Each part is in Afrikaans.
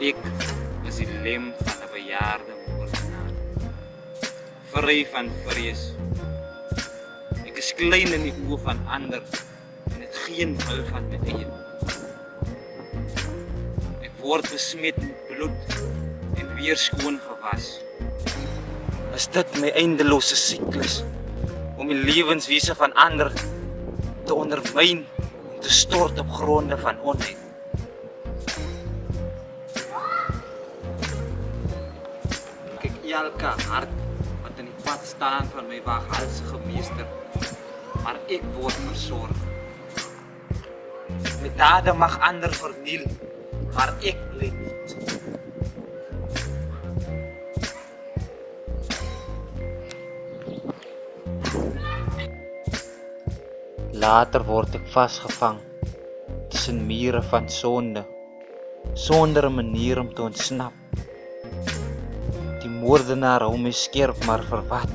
Ek is die lem van 'n bejaarde moordenaar, vry van vrees. Ek is klein in die oë van ander en het geen wil van my eie. Ek word besmet met bloed en weer skoon gewas. Is dit my eindelose siklus om die lewenswese van ander te ondermyn en te stort op gronde van onheid? Kyk elke hart wat in die pad staan van my waghalsige meester, maar ek word versorg. My dade mag ander verniel, maar ek bly nie. Later word ek vasgevang tussen mure van sonde, sonder 'n manier om te ontsnap. Die moordenaar hou my skerp, maar vir wat?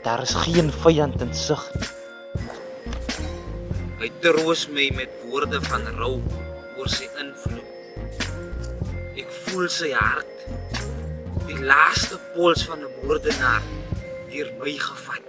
Daar is geen vyand in sig. Hy troos my met woorde van rou oor sy invloed. Ek voel sy hart, die laaste pols van 'n moordenaar, deur my gevat.